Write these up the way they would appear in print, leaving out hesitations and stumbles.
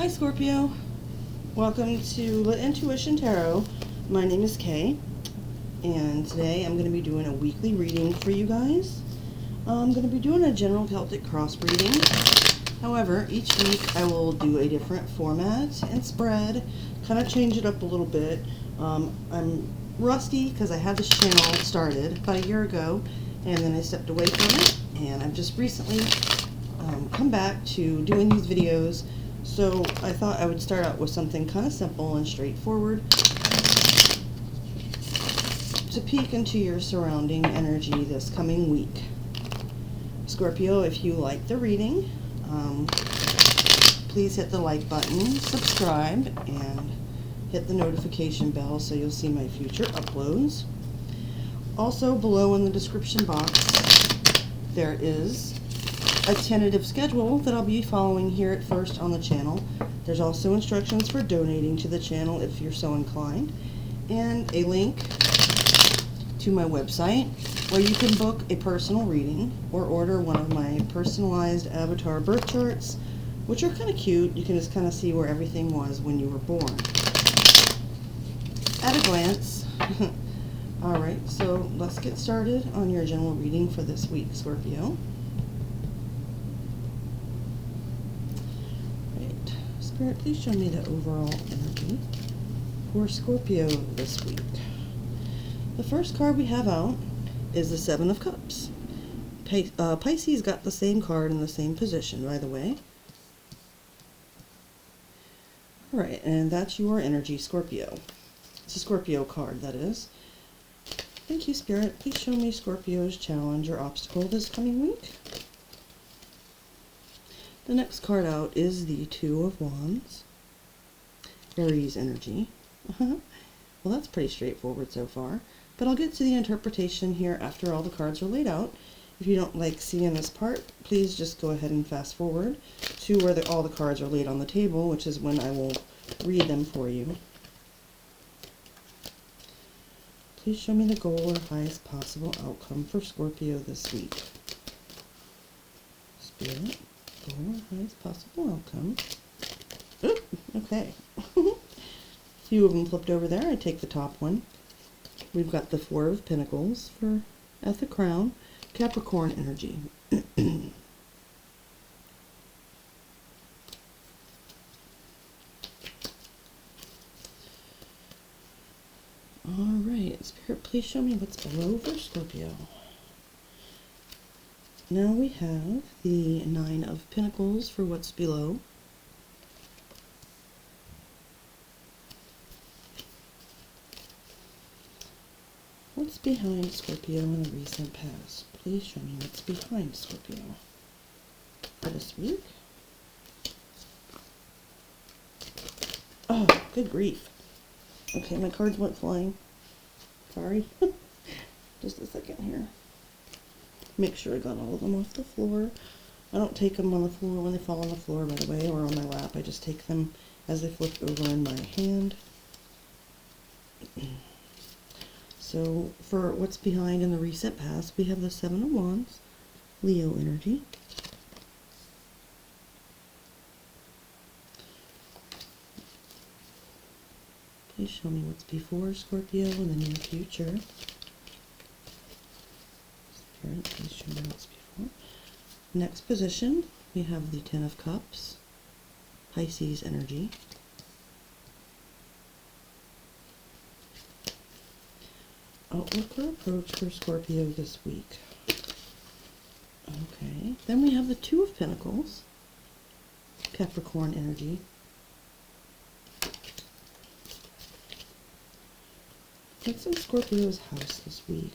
Hi Scorpio, welcome to Lit Intuition Tarot. My name is Kay, and today I'm going to be doing a weekly reading for you guys. I'm going to be doing a general Celtic cross reading. However, each week I will do a different format and spread, kind of change it up a little bit. I'm rusty because I had this channel started about a year ago, and then I stepped away from it, and I've just recently come back to doing these videos. So I thought I would start out with something kind of simple and straightforward to peek into your surrounding energy this coming week. Scorpio, if you like the reading, please hit the like button, subscribe, and hit the notification bell so you'll see my future uploads. Also, below in the description box, there is a tentative schedule that I'll be following here at first on the channel. There's also instructions for donating to the channel if you're so inclined, and a link to my website where you can book a personal reading or order one of my personalized avatar birth charts, which are kind of cute. You can just kind of see where everything was when you were born at a glance. Alright, so let's get started on your general reading for this week, Scorpio. Spirit, please show me the overall energy for Scorpio this week. The first card we have out is the Seven of Cups. Pisces got the same card in the same position, by the way. Alright, and that's your energy, Scorpio. It's a Scorpio card, that is. Thank you, Spirit. Please show me Scorpio's challenge or obstacle this coming week. The next card out is the Two of Wands, Aries energy. Well, that's pretty straightforward so far, but I'll get to the interpretation here after all the cards are laid out. If you don't like seeing this part, please just go ahead and fast forward to where all the cards are laid on the table, which is when I will read them for you. Please show me the goal or highest possible outcome for Scorpio this week. Spirit. Goal, highest possible outcome. Ooh, okay. A few of them flipped over there. I take the top one. We've got the Four of Pentacles for at the crown, Capricorn energy. Alright, Spirit, please show me what's below for Scorpio. Now we have the Nine of Pentacles for what's below. What's behind Scorpio in the recent past? Please show me what's behind Scorpio for this week. Oh, good grief. Okay, my cards went flying. Sorry. Just a second here. Make sure I got all of them off the floor. I don't take them on the floor when they fall on the floor, by the way, or on my lap. I just take them as they flip over in my hand. So, for what's behind in the recent past, we have the Seven of Wands, Leo energy. Please show me what's before Scorpio in the near future. Please show me what's before. Next position, we have the Ten of Cups, Pisces energy. Outlook or approach for Scorpio this week. Okay, then we have the Two of Pentacles, Capricorn energy. What's in Scorpio's house this week?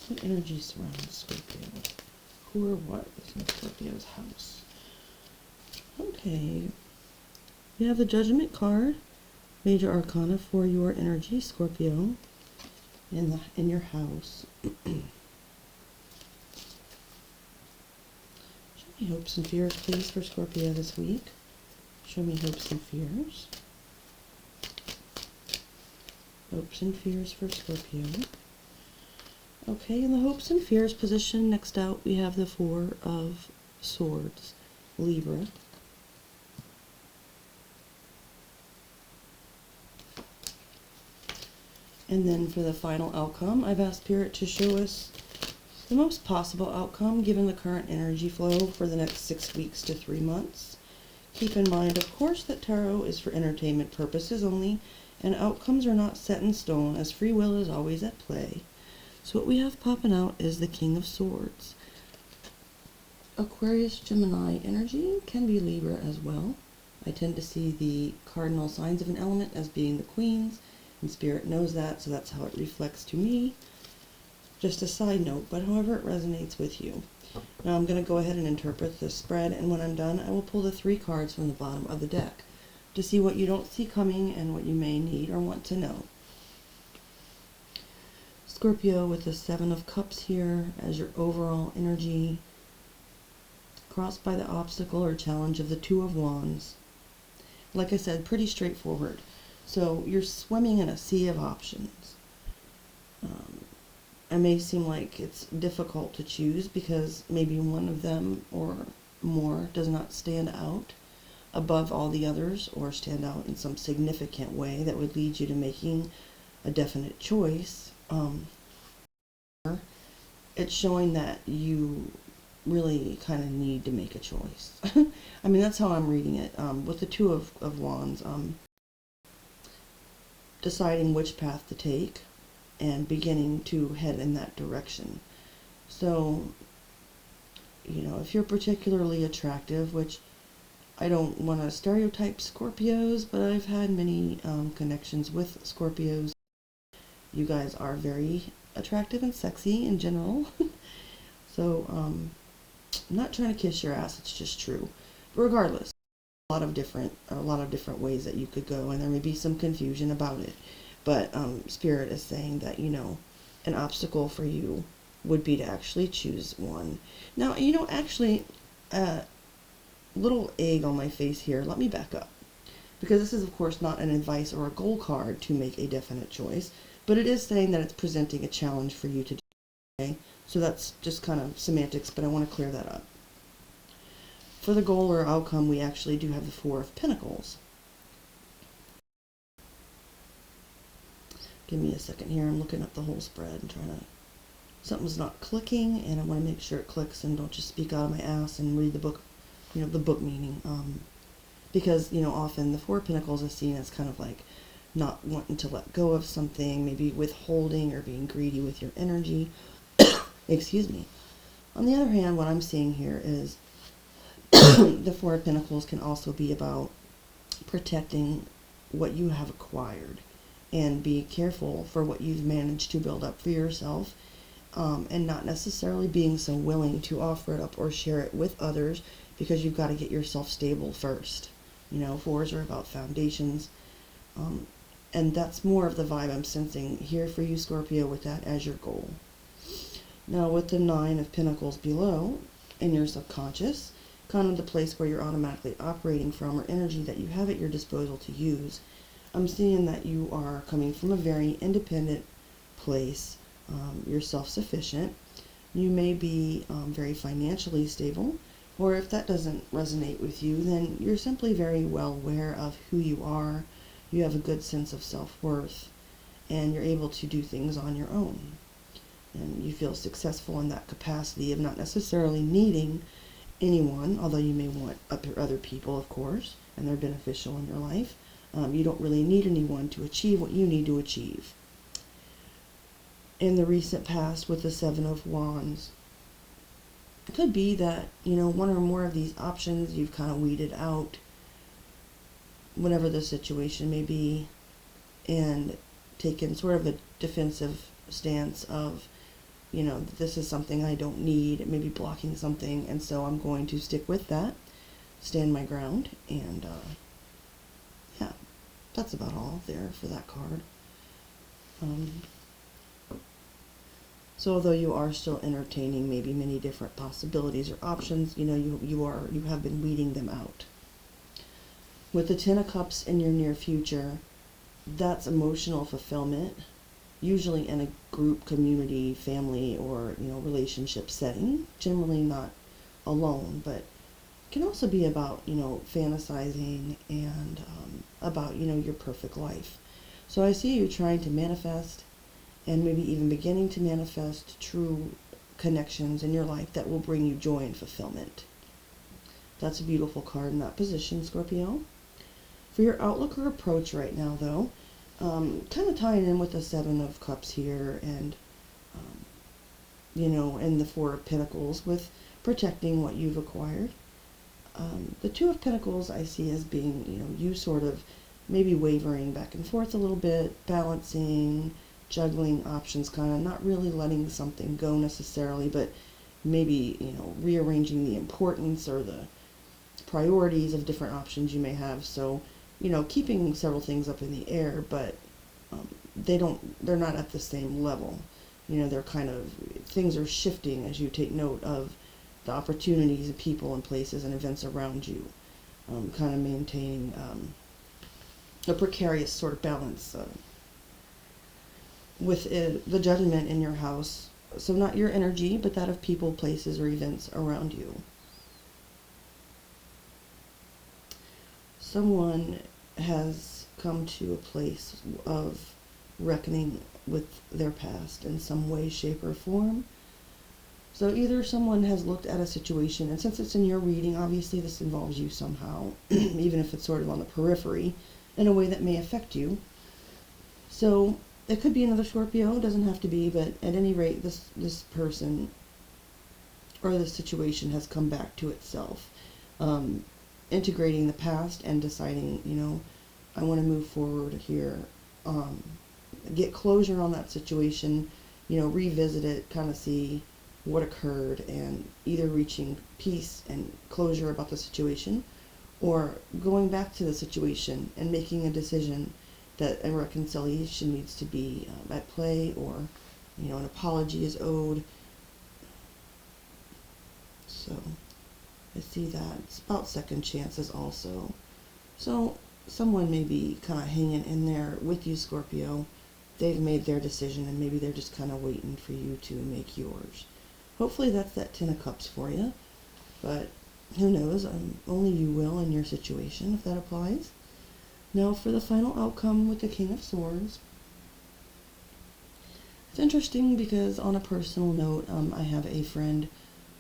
What energy surrounds Scorpio? Who or what is in Scorpio's house? Okay. We have the Judgment card, Major Arcana for your energy, Scorpio, in your house. Show me hopes and fears, please, for Scorpio this week. Show me hopes and fears. Hopes and fears for Scorpio. Okay, in the hopes and fears position, next out we have the Four of Swords, Libra. And then for the final outcome, I've asked Spirit to show us the most possible outcome given the current energy flow for the next 6 weeks to 3 months. Keep in mind, of course, that tarot is for entertainment purposes only, and outcomes are not set in stone, as free will is always at play. So what we have popping out is the King of Swords. Aquarius, Gemini energy can be Libra as well. I tend to see the cardinal signs of an element as being the queens, and Spirit knows that, so that's how it reflects to me. Just a side note, but however it resonates with you. Now I'm going to go ahead and interpret this spread, and when I'm done, I will pull the 3 cards from the bottom of the deck to see what you don't see coming and what you may need or want to know. Scorpio with the 7 of Cups here as your overall energy, crossed by the obstacle or challenge of the 2 of Wands. Like I said, pretty straightforward. So you're swimming in a sea of options. It may seem like it's difficult to choose because maybe one of them or more does not stand out above all the others or stand out in some significant way that would lead you to making a definite choice. It's showing that you really kind of need to make a choice. I mean, that's how I'm reading it. With the 2 of Wands, deciding which path to take and beginning to head in that direction. So, you know, if you're particularly attractive, which I don't want to stereotype Scorpios, but I've had many connections with Scorpios. You guys are very attractive and sexy in general. So, I'm not trying to kiss your ass, it's just true. But regardless, a lot of different ways that you could go, and there may be some confusion about it. But Spirit is saying that, you know, an obstacle for you would be to actually choose one. Now, you know, actually, little egg on my face here. Let me back up. Because this is, of course, not an advice or a goal card to make a definite choice. But it is saying that it's presenting a challenge for you to do. Okay? So that's just kind of semantics, but I want to clear that up. For the goal or outcome, we actually do have the 4 of Pentacles. Give me a second here. I'm looking up the whole spread and trying to... Something's not clicking, and I want to make sure it clicks and don't just speak out of my ass and read the book, you know, the book meaning. Because, you know, often the 4 of Pentacles is seen as kind of like not wanting to let go of something, maybe withholding or being greedy with your energy. Excuse me. On the other hand, what I'm seeing here is the 4 of Pentacles can also be about protecting what you have acquired. And be careful for what you've managed to build up for yourself, and not necessarily being so willing to offer it up or share it with others because you've got to get yourself stable first. You know, 4s are about foundations, and that's more of the vibe I'm sensing here for you, Scorpio, with that as your goal. Now, with the 9 of Pentacles below, in your subconscious, kind of the place where you're automatically operating from or energy that you have at your disposal to use, I'm seeing that you are coming from a very independent place. You're self-sufficient. You may be very financially stable, or if that doesn't resonate with you, then you're simply very well aware of who you are. You have a good sense of self-worth, and you're able to do things on your own. And you feel successful in that capacity of not necessarily needing anyone, although you may want other people, of course, and they're beneficial in your life. You don't really need anyone to achieve what you need to achieve. In the recent past with the 7 of Wands, it could be that, you know, one or more of these options you've kind of weeded out, whatever the situation may be, and taken sort of a defensive stance of, you know, this is something I don't need, maybe blocking something, and so I'm going to stick with that, stand my ground, and yeah, that's about all there for that card. So although you are still entertaining maybe many different possibilities or options, you know, you have been weeding them out. With the 10 of Cups in your near future, that's emotional fulfillment, usually in a group, community, family, or, you know, relationship setting, generally not alone, but can also be about, you know, fantasizing and about, you know, your perfect life. So I see you trying to manifest, and maybe even beginning to manifest true connections in your life that will bring you joy and fulfillment. That's a beautiful card in that position, Scorpio. For your outlook or approach right now, though, kind of tying in with the Seven of Cups here, and and the Four of Pentacles with protecting what you've acquired. The Two of Pentacles I see as being, you sort of maybe wavering back and forth a little bit, balancing, juggling options, kind of not really letting something go necessarily, but maybe, rearranging the importance or the priorities of different options you may have. So, keeping several things up in the air, but they're not at the same level. They're kind of, things are shifting as you take note of the opportunities and people and places and events around you. Kind of maintaining a precarious sort of balance with the judgment in your house. So not your energy, but that of people, places, or events around you. Someone has come to a place of reckoning with their past in some way, shape, or form. So either someone has looked at a situation, and since it's in your reading, obviously this involves you somehow, even if it's sort of on the periphery, in a way that may affect you. So it could be another Scorpio, doesn't have to be, but at any rate, this person or this situation has come back to itself, integrating the past and deciding, I want to move forward here, get closure on that situation, revisit it, kind of see what occurred, and either reaching peace and closure about the situation, or going back to the situation and making a decision that a reconciliation needs to be at play, or an apology is owed. So I see that. It's about second chances also. So someone may be kind of hanging in there with you, Scorpio. They've made their decision, and maybe they're just kind of waiting for you to make yours. Hopefully that's that Ten of Cups for you, but who knows, only you will in your situation, if that applies. Now for the final outcome with the King of Swords. It's interesting because on a personal note, I have a friend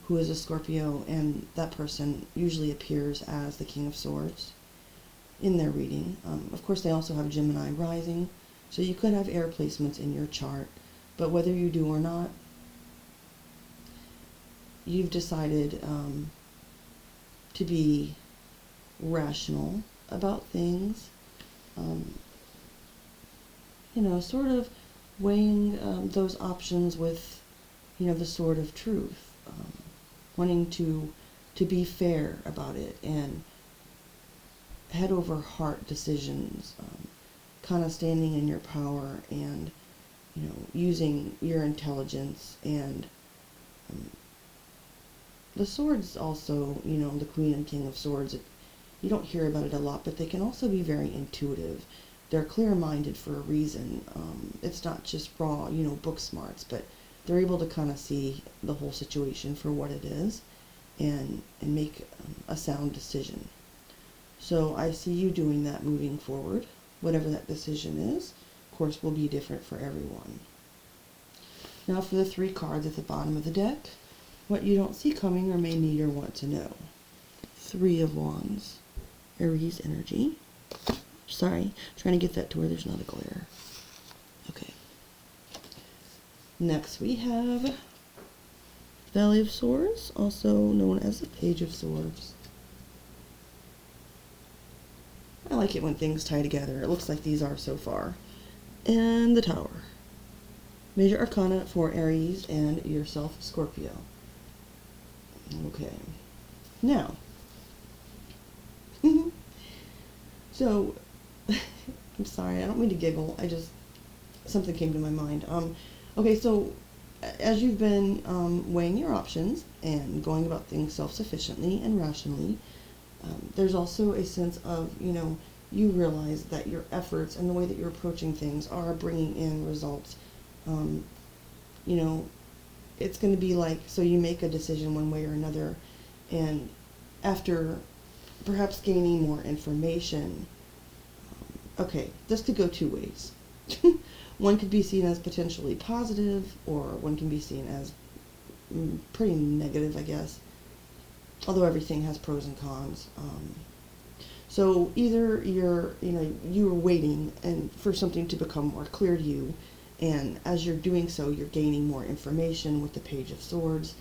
who is a Scorpio, and that person usually appears as the King of Swords in their reading. Of course, they also have Gemini rising, so you could have air placements in your chart, but whether you do or not, you've decided to be rational about things, sort of weighing those options with, the sword of truth, wanting to be fair about it, and head over heart decisions, kind of standing in your power, and using your intelligence. And the swords also, the Queen and King of Swords, you don't hear about it a lot, but they can also be very intuitive. They're clear-minded for a reason. It's not just raw, book smarts, but they're able to kind of see the whole situation for what it is, and make a sound decision. So I see you doing that moving forward. Whatever that decision is, of course, will be different for everyone. Now for the 3 cards at the bottom of the deck, what you don't see coming or may need or want to know. 3 of Wands, Aries energy. Sorry, trying to get that to where there's not a glare. Okay. Next we have Valley of Swords, also known as the Page of Swords. I like it when things tie together. It looks like these are so far. And the Tower. Major Arcana for Aries and yourself, Scorpio. Okay. Now, so, I'm sorry, I don't mean to giggle. Something came to my mind. Okay, so, as you've been weighing your options and going about things self-sufficiently and rationally, there's also a sense of, you realize that your efforts and the way that you're approaching things are bringing in results. It's going to be like, so you make a decision one way or another, and after perhaps gaining more information, okay, this could go 2 ways. one could be seen as potentially positive, or one can be seen as pretty negative, I guess. Although everything has pros and cons. So either you're waiting and for something to become more clear to you, and as you're doing so, you're gaining more information with the Page of Swords,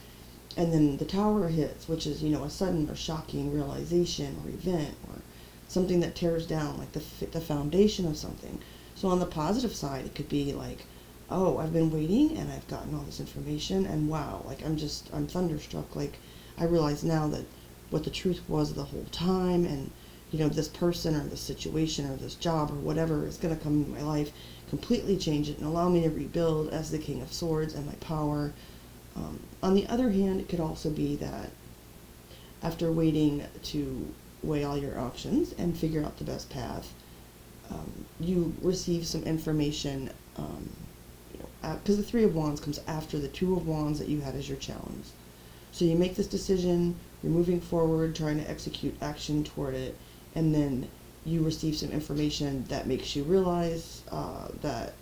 and then the Tower hits, which is, a sudden or shocking realization or event, or something that tears down, like the foundation of something. So on the positive side, it could be like, oh, I've been waiting and I've gotten all this information, and wow, like I'm thunderstruck. Like I realize now that what the truth was the whole time, and this person or this situation or this job or whatever is going to come into my life, completely change it and allow me to rebuild as the King of Swords and my power. On the other hand, it could also be that after waiting to weigh all your options and figure out the best path, you receive some information, because the Three of Wands comes after the Two of Wands that you had as your challenge. So you make this decision, you're moving forward, trying to execute action toward it, and then you receive some information that makes you realize that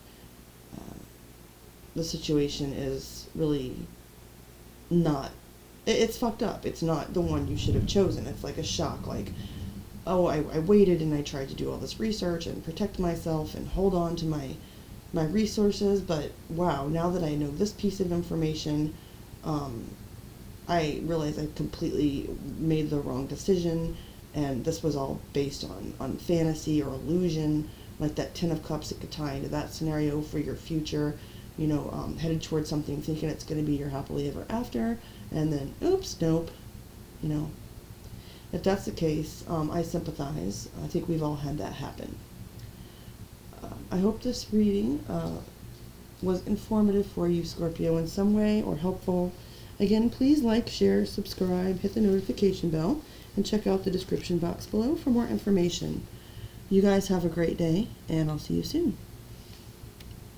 the situation is really not, it's fucked up. It's not the one you should have chosen. It's like a shock, like, oh, I waited and I tried to do all this research and protect myself and hold on to my resources, but wow, now that I know this piece of information, I realize I completely made the wrong decision, and this was all based on fantasy or illusion, like that Ten of Cups. It could tie into that scenario for your future, headed towards something thinking it's going to be your happily ever after, and then, oops, nope, If that's the case, I sympathize. I think we've all had that happen. I hope this reading was informative for you, Scorpio, in some way, or helpful. Again, please like, share, subscribe, hit the notification bell, and check out the description box below for more information. You guys have a great day, and I'll see you soon.